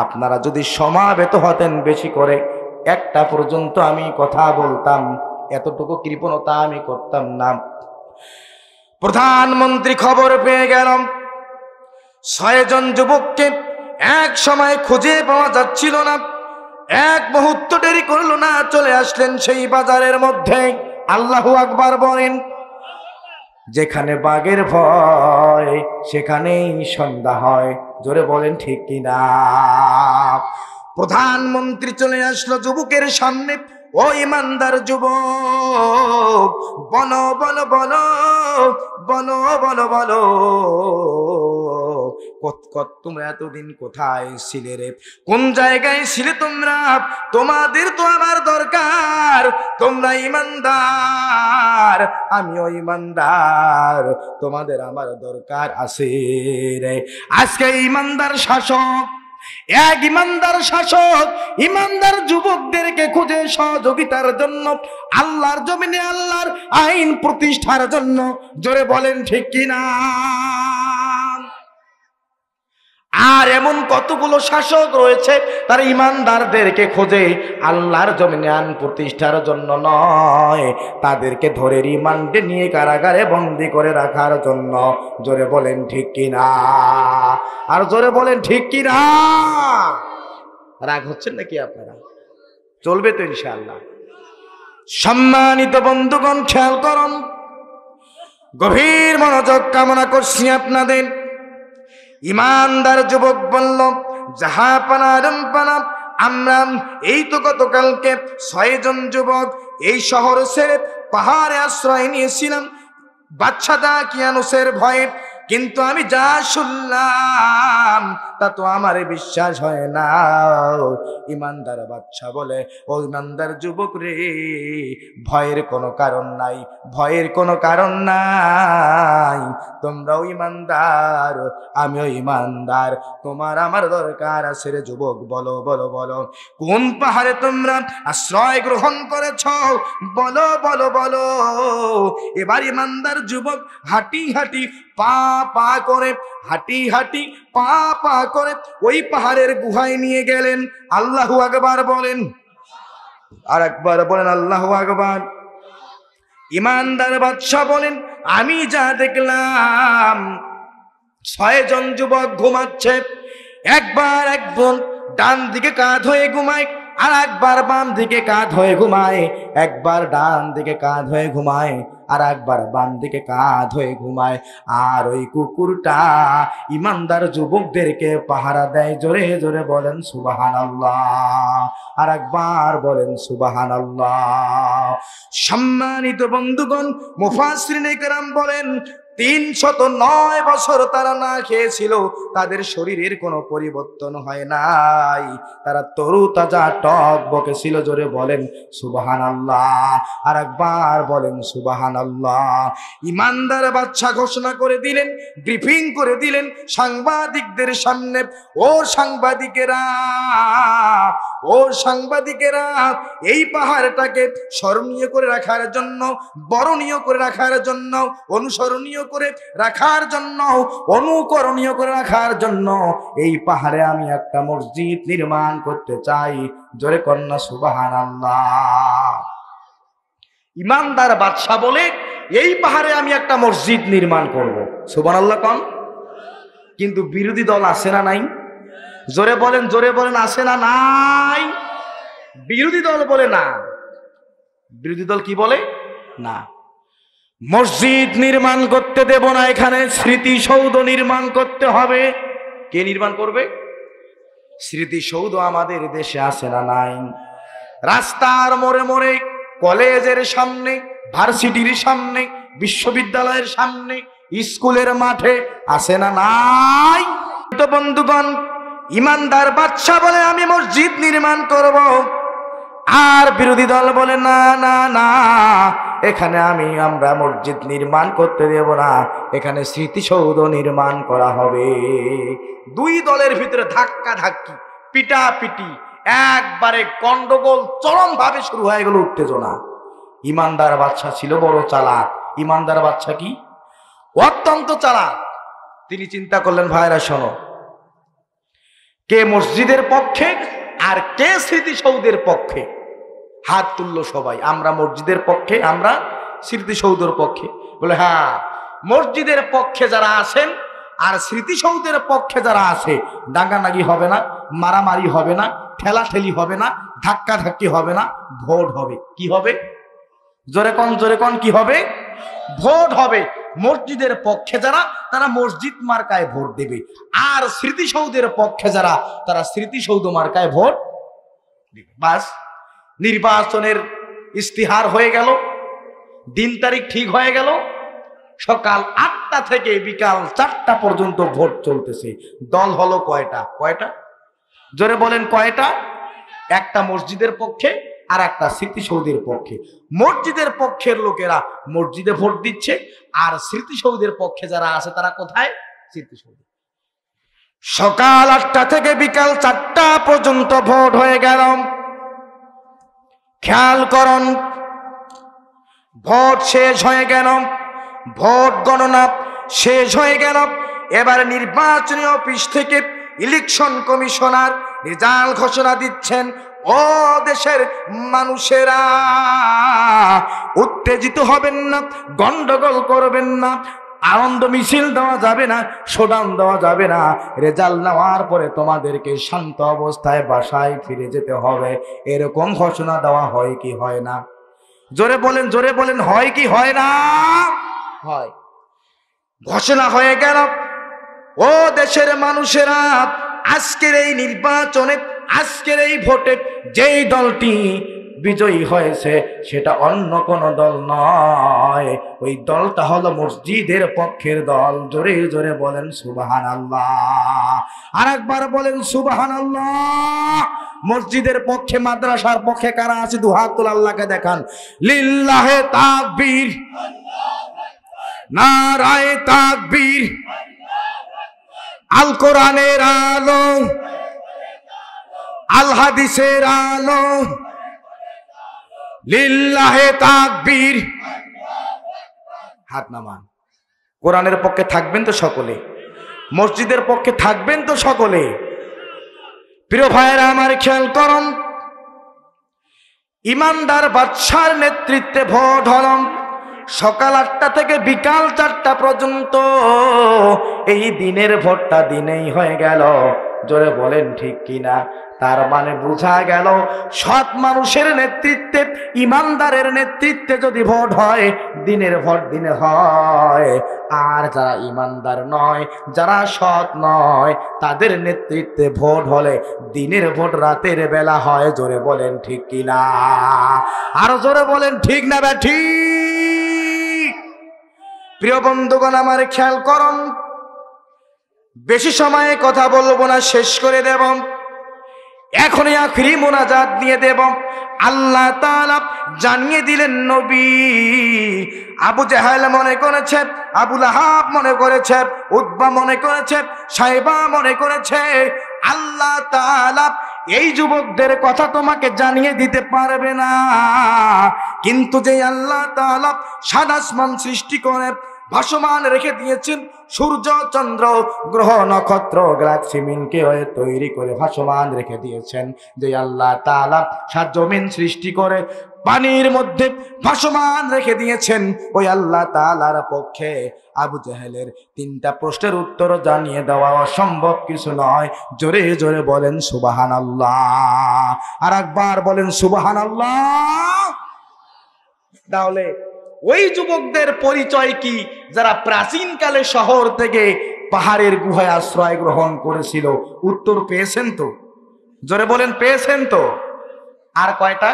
আপনারা যদি সমাবেত হতেন বেশি করে, একটা পর্যন্ত আমি কথা বলতাম, এতটুকু কৃপণতা আমি করতাম না। প্রধানমন্ত্রী খবর পেয়ে গেল 6 জন যুবককে এক সময় খুঁজে পাওয়া যাচ্ছিল না। এক মুহূর্ত দেরি করলো না, চলে আসলেন সেই বাজারের মধ্যে। আল্লাহু আকবার বলেন। যেখানে বাঘের ভয় সেখানেই সন্ধ্যা হয়। জোরে বলেন ঠিক কিনা? প্রধানমন্ত্রী চলে আসলো যুবকের সামনে। ও ইমানদার যুবক, বলো বলো বলো বলো বলো বলো, তোমরা এতদিন কোথায় ছিলে রে? কোন জায়গায় ছিলে তোমরা? তোমাদের তো আমার দরকার। তোমরা ইমানদার, আমিও ইমানদার, তোমাদের আমার দরকার আছে রে। আজকে ইমানদার শাসক, এক ইমানদার শাসক ইমানদার যুবকদেরকে খুঁজে সহযোগিতার জন্য আল্লাহর জমিনে আল্লাহর আইন প্রতিষ্ঠার জন্য, জোরে বলেন ঠিক কিনা? আর এমন কতগুলো শাসক রয়েছে তারা ইমানদারদেরকে খোঁজে আল্লাহর জমিনে আইন প্রতিষ্ঠার জন্য নয়, তাদেরকে ধরে রিমান্ডে নিয়ে কারাগারে বন্দী করে রাখার জন্য। জোরে বলেন ঠিক কিনা? আর জোরে বলেন ঠিক কিনা? রাগ হচ্ছেন নাকি আপনারা? চলবে তো ইনশাআল্লাহ। সম্মানিত বন্ধুগণ, খেয়াল করুন, গভীর মনোযোগ কামনা করছি আপনাদের। ইমানদার যুবক বলল, জাহাপানা রম্পানা, আমরা এই তো গতকালকে 6 জন যুবক এই শহর ছেড়ে পাহাড়ে আশ্রয় নিয়েছিলাম বাদশা দাকিয়ানুসের ভয়ে, কিন্তু আমি যা শুনলাম তা তো আমার বিশ্বাস হয় না। ইমানদার বাদশা বলে, ও ইমানদার যুবক রে, ভয়ের কোনো কারণ নাই, ভয়ের কোনো কারণ নাই। তোমরাও ইমানদার, আমিও ইমানদার, তোমার আমার দরকার আছে রে যুবক। বলো বলো বলো, কোন পাহাড়ে তোমরা আশ্রয় গ্রহণ করেছ? বলো বলো বলো। এবার ইমানদার যুবক হাঁটি হাঁটি পা পা করে, হাঁটি হাঁটি পা পা করে ওই পাহাড়ের গুহায় নিয়ে গেলেন। আল্লাহু আকবার বলেন, আর একবার বলেন আল্লাহু আকবার। ইমানদার বাদশা বলেন, আমি যা দেখলাম 6 জন যুবক ঘুমাচ্ছে, একবার একজন ডান দিকে কাঁধ হয়ে ঘুমায়, আর একবার বাম দিকে কাঁধ হয়ে ঘুমায়, একবার ডান দিকে কাঁধ হয়ে ঘুমায়, আর একবার বাম দিকে কাঁধ হয়ে ঘুমায়। আর ওই কুকুরটা ইমানদার যুবকদেরকে পাহারা দেয়। জোরে জোরে বলেন সুবহানাল্লাহ, আর একবার বলেন সুবহানাল্লাহ। সম্মানিত বন্ধুগণ, মুফাসসিরিনে কেরাম বলেন 309 বছর তারা না খেয়েছিল, তাদের শরীরের কোনো পরিবর্তন হয় নাই, তারা তরু তাজা টক বকে ছিল। জোরে বলেন সুবহানাল্লাহ, আর একবার বলেন সুবহানাল্লাহ। ইমানদার বাদশা ঘোষণা করে দিলেন, ব্রিফিং করে দিলেন সাংবাদিকদের সামনে, ও সাংবাদিকেরা, ও সাংবাদিকেরা, এই পাহাড়টাকে স্মরণীয় করে রাখার জন্য, বরণীয় করে রাখার জন্য, অনুসরণীয় করে রাখার জন্য, অনুকরণীয় করে রাখার জন্য এই পাহাড়ে আমি একটা মসজিদ নির্মাণ করতে চাই। জোরে কন্যা সুবহানাল্লাহ। ইমানদার বাদশা বলে, এই পাহাড়ে আমি একটা মসজিদ নির্মাণ করব। সুবহানাল্লাহ কন। কিন্তু বিরোধী দল আছে না নাই? জোরে বলেন, জোরে বলেন, আছে না নাই? বিরোধী দল বলে না। বিরোধী দল কি বলে? না, মসজিদ নির্মাণ করতে দেব না, এখানে স্মৃতিসৌধ নির্মাণ করতে হবে। কে নির্মাণ করবে? স্মৃতিসৌধ আমাদের দেশে আছে না নাই? রাস্তার মোড়ে মোড়ে, কলেজের সামনে, ভার্সিটির সামনে, বিশ্ববিদ্যালয়ের সামনে, স্কুলের মাঠে আছে না নাই? তো বন্ধুগণ, ইমানদার বাদশা বলে আমি মসজিদ নির্মাণ করব, আর বিরোধী দল বলে না না না, এখানে আমরা মসজিদ নির্মাণ করতে দেব না, এখানে স্মৃতিসৌধ নির্মাণ করা হবে। দুই দলের ভিতরে ধাক্কা ধাক্কি, পিটাপিটি, একবারে গন্ডগোল চরম ভাবে শুরু হয়ে গেল, উত্তেজনা। ইমানদার বাদশা ছিল বড় চালাক। ইমানদার বাদশা কি? অত্যন্ত চালাক। তিনি চিন্তা করলেন, ভাইরা শোনো, কে মসজিদের পক্ষে আর কে স্মৃতিসৌধের পক্ষে? হাত তুলল সবাই, আমরা মসজিদের পক্ষে, আমরা স্মৃতিসৌধের পক্ষে। বলে হ্যাঁ, মসজিদের পক্ষে যারা আছেন আর স্মৃতিসৌধের পক্ষে যারা আছে, ডাঙ্গানাগি হবে না, মারামারি হবে না, ঠেলাঠেলি হবে না, ধাক্কা ধাক্কি হবে না, ভোট হবে। কি হবে? জোরে কন, জোরে কন, কি হবে? ভোট হবে। মসজিদের পক্ষে যারা, তারা মসজিদ মার্কায় ভোট দেবে, আর স্মৃতিসৌধের পক্ষে যারা, তারা স্মৃতিসৌধ মার্কায় ভোট দেবে। বাস, নির্বাচনের ইস্তিহার হয়ে গেল, দিন তারিখ ঠিক হয়ে গেল, সকাল 8টা থেকে বিকাল 4টা পর্যন্ত ভোট চলতেছে। দল হলো কয়টা? কয়টা জোরে বলেন কয়টা? একটা মসজিদের পক্ষে আর একটা স্মৃতিসৌধের পক্ষে। মসজিদের পক্ষের লোকেরা মসজিদে ভোট দিচ্ছে, আর স্মৃতিসৌধের পক্ষে যারা আছে তারা কোথায়? স্মৃতিসৌধে। সকাল 8টা থেকে বিকাল 4টা পর্যন্ত ভোট হয়ে গেল। খেয়াল করুন, ভোট শেষ হয়ে গেল, ভোট গণনা শেষ হয়ে গেল। এবার নির্বাচনী অফিস থেকে ইলেকশন কমিশনার রেজাল্ট ঘোষণা দিচ্ছেন। ও দেশের মানুষেরা, উত্তেজিত হবেন না, গন্ডগোল করবেন না, আনন্দ মিছিল দেওয়া যাবে না, শোডাউন দেওয়া যাবে না। রেজাল্ট নেওয়ার পরে তোমাদেরকে শান্ত অবস্থায় বাসায় ফিরে যেতে হবে, এরকম ঘোষণা দেওয়া হয় কি হয় না? জোরে বলেন, জোরে বলেন, হয় কি হয় না? হয়। ঘোষণা হয়ে গেল। ও দেশের মানুষেরা, আজকের এই নির্বাচনে, আজকের এই ভোটে যেই দলটি বিজয়ী হয়েছে সেটা অন্য কোন দল নয়, ওই দলটা হলো মসজিদের পক্ষের দল। জোরে জোরে বলেন সুবহানাল্লাহ। আর একবার বলেন সুবহানাল্লাহ। মসজিদের পক্ষে, মাদ্রাসার পক্ষে কারা আছে? দুহাত তুলে আল্লাহকে দেখান। লিল্লাহে তাকবীর, নারায়ে তাকবীর। আল কোরআনের আলো, আল হাদিসের আলো, লিল্লাহে তাকবীর। হাত নামান। কোরআনের পক্ষে থাকবেন তো সকলে? মসজিদের পক্ষে থাকবেন তো সকলে? প্রিয় ভাইয়েরা আমার, খেয়াল করুন, ইমানদার বাদশার নেতৃত্বে ভোট হল। সকাল 8টা থেকে বিকাল 4টা পর্যন্ত এই দিনের ভোটটা দিনেই হয়ে গেল। জোরে বলেন ঠিক কিনা? তার মানে বোঝা গেল, সৎ মানুষের নেতৃত্বে, ইমানদারের নেতৃত্বে যদি ভোট হয়, দিনের ভোট দিনে হয়। আর যারা ইমানদার নয়, যারা সৎ নয়, তাদের নেতৃত্বে ভোট হলে দিনের ভোট রাতের বেলা হয়। জোরে বলেন ঠিক কিনা? আরো জোরে বলেন ঠিক না ঠিক? প্রিয় বন্ধুগণ আমার, খেয়াল করুন, বেশি সময়ে কথা বলবো না, শেষ করে দেব। এখনই আখরি মোনাজাত দিয়ে দেব। আল্লাহ তাআলা জানিয়ে দিলেন, নবী আবু জাহেল মনে করেছে, আবু লাহাব মনে করেছে, উতবা মনে করেছে, সাইবা মনে করেছে, আল্লাহ তাআলা এই যুবকদের কথা তোমাকে জানিয়ে দিতে পারবে না। কিন্তু যে আল্লাহ তাআলা সাত আসমান সৃষ্টি করে ভাসমান রেখে দিয়েছেন, সূর্য, চন্দ্র, গ্রহ, নক্ষত্র, গ্যালাক্সি, মিল্কি ওয়ে তৈরি করে ভাসমান রেখে দিয়েছেন, যে আল্লাহ তাআলা সাত জমিন সৃষ্টি করে পানির মধ্যে ভাসমান রেখে দিয়েছেন, ওই আল্লাহ তাআলার পক্ষে আবু জাহেলের 3টা প্রশ্নের উত্তর জানিয়ে দেওয়া অসম্ভব কিছু নয়। জোরে জোরে বলেন সুবহানাল্লাহ। আর একবার বলেন সুবহানাল্লাহ। তাহলে ওই যুবকদের পরিচয় কি, যারা প্রাচীনকালে শহর থেকে পাহাড়ের গুহায় আশ্রয় গ্রহণ করেছিল? উত্তর পেয়েছেন তো? জোরে বলেন, পেয়েছেন তো? আর কয়টা?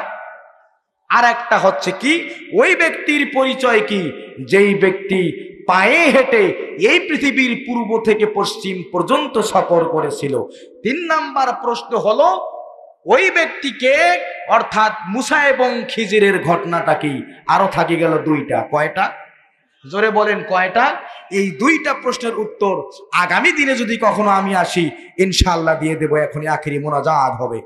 আর একটা হচ্ছে কি, ওই ব্যক্তির পরিচয় কি, যেই ব্যক্তি পায়ে হেঁটে এই পৃথিবীর পূর্ব থেকে পশ্চিম পর্যন্ত সফর করেছিল। 3 নাম্বার প্রশ্ন হলো, ওই ব্যক্তিকে, অর্থাৎ মুসা এবং খিজিরের ঘটনাটা কি? আরো থাকি গেল 2টা। কয়টা? জোরে বলেন কয়টা? এই 2টা প্রশ্নের উত্তর আগামী দিনে যদি কখনো আমি আসি, ইনশাআল্লাহ দিয়ে দেব। এখনই আখেরি মোনাজাত হবে।